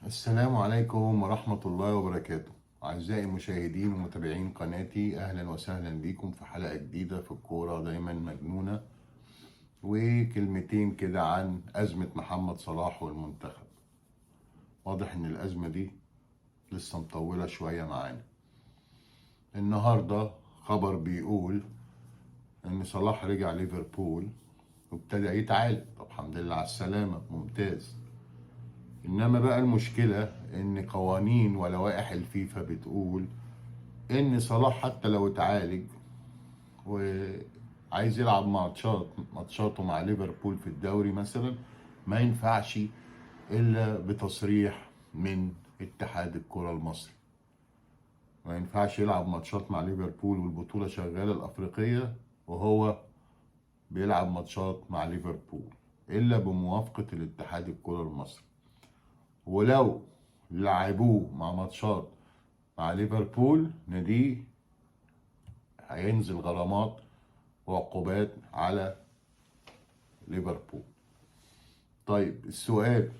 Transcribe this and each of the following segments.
السلام عليكم ورحمة الله وبركاته. أعزائي المشاهدين ومتابعين قناتي، أهلا وسهلا بكم في حلقة جديدة في الكورة دايما مجنونة، وكلمتين كده عن أزمة محمد صلاح والمنتخب. واضح إن الأزمة دي لسه مطولة شوية معانا. النهاردة خبر بيقول إن صلاح رجع ليفربول وابتدى يتعالج. طب الحمد لله على السلامة، ممتاز. انما بقى المشكلة ان قوانين ولوائح الفيفا بتقول ان صلاح حتى لو اتعالج وعايز يلعب ماتشاته مع ليفربول في الدوري مثلا، ما ينفعش الا بتصريح من اتحاد الكرة المصري. ما ينفعش يلعب ماتشات مع ليفربول والبطولة شغالة الافريقية وهو بيلعب ماتشات مع ليفربول الا بموافقة الاتحاد الكرة المصري. ولو لعبوه مع ماتشات مع ليفربول، ناديه هينزل غرامات وعقوبات على ليفربول. طيب السؤال،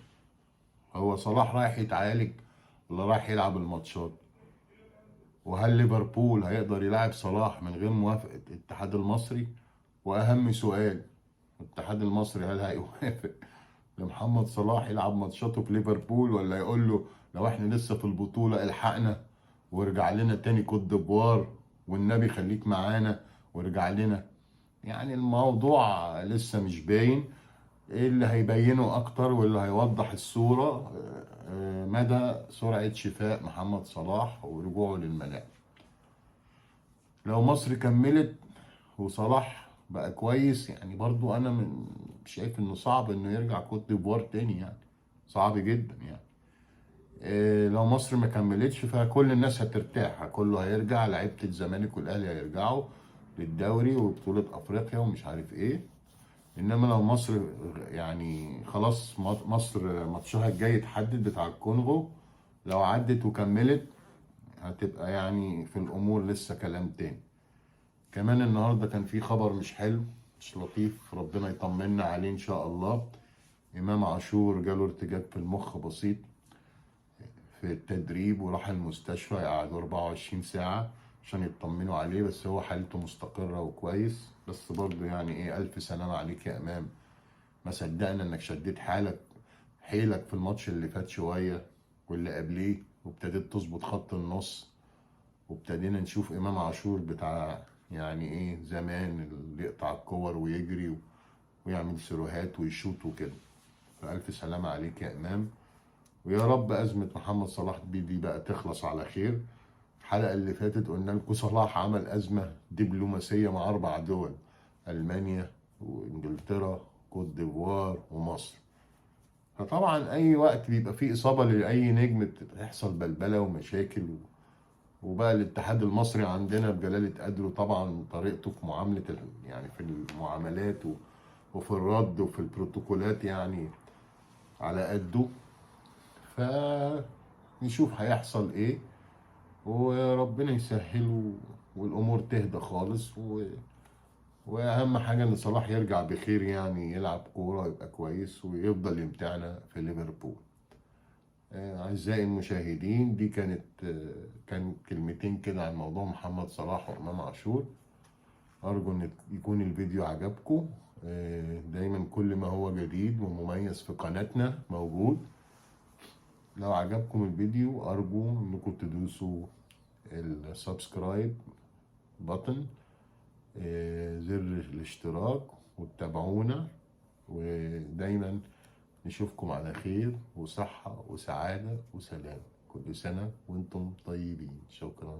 هو صلاح رايح يتعالج ولا رايح يلعب الماتشات؟ وهل ليفربول هيقدر يلعب صلاح من غير موافقة الاتحاد المصري؟ واهم سؤال، الاتحاد المصري هل هيوافق لمحمد صلاح يلعب ماتشاته في ليفربول، ولا يقول له لو احنا لسه في البطولة الحقنا وارجع لنا تاني كوت ديفوار، والنبي خليك معانا وارجع لنا؟ يعني الموضوع لسه مش باين. ايه اللي هيبينه اكتر واللي هيوضح الصورة مدى سرعة شفاء محمد صلاح ورجوعه للملاعب. لو مصر كملت وصلاح بقى كويس، يعني برضو انا شايف انه صعب انه يرجع كوت ديفوار تاني، يعني صعب جدا يعني. لو مصر ما كملتش فكل الناس هترتاح، كله هيرجع، لعيبه الزمالك والاهلي هيرجعوا للدوري وبطوله افريقيا ومش عارف ايه. انما لو مصر يعني خلاص، مصر ماتشها الجاي اتحدد بتاع الكونغو، لو عدت وكملت هتبقى يعني في الامور لسه كلام تاني. كمان النهارده كان في خبر مش حلو، مش لطيف، ربنا يطمنا عليه ان شاء الله. امام عاشور جاله ارتجاج في المخ بسيط في التدريب وراح المستشفى، قعدوا 24 ساعة عشان يطمنوا عليه، بس هو حالته مستقرة وكويس. بس برضه يعني ايه، ألف سلامة عليك يا إمام. ما صدقنا إنك شديت حيلك في الماتش اللي فات شوية واللي قبليه، وابتديت تظبط خط النص، وابتدينا نشوف إمام عاشور بتاع يعني ايه زمان، اللي يقطع الكور ويجري ويعمل سيروهات ويشوط وكده. فألف سلامة عليك يا إمام، ويا رب أزمة محمد صلاح دي بقى تخلص على خير. الحلقة اللي فاتت قلنا لكم صلاح عمل أزمة دبلوماسية مع 4 دول: ألمانيا وإنجلترا كوت ديفوار ومصر. فطبعا أي وقت بيبقى فيه إصابة لأي نجم بتحصل بلبلة ومشاكل. وبقى الاتحاد المصري عندنا بجلالة قدره طبعا طريقته في معاملة يعني في المعاملات وفي الرد وفي البروتوكولات يعني على قده. فنشوف هيحصل ايه، وربنا يسهل والامور تهدى خالص واهم حاجه ان صلاح يرجع بخير، يعني يلعب كوره ويبقى كويس ويفضل يمتعنا في ليفربول. اعزائي المشاهدين، دي كان كلمتين كده عن موضوع محمد صلاح وامام عاشور. ارجو ان يكون الفيديو عجبكم. دايما كل ما هو جديد ومميز في قناتنا موجود. لو عجبكم الفيديو ارجو انكم تدوسوا السبسكرايب بutton، زر الاشتراك، وتتابعونا. ودايما نشوفكم على خير وصحة وسعادة وسلام. كل سنة وانتم طيبين. شكرا.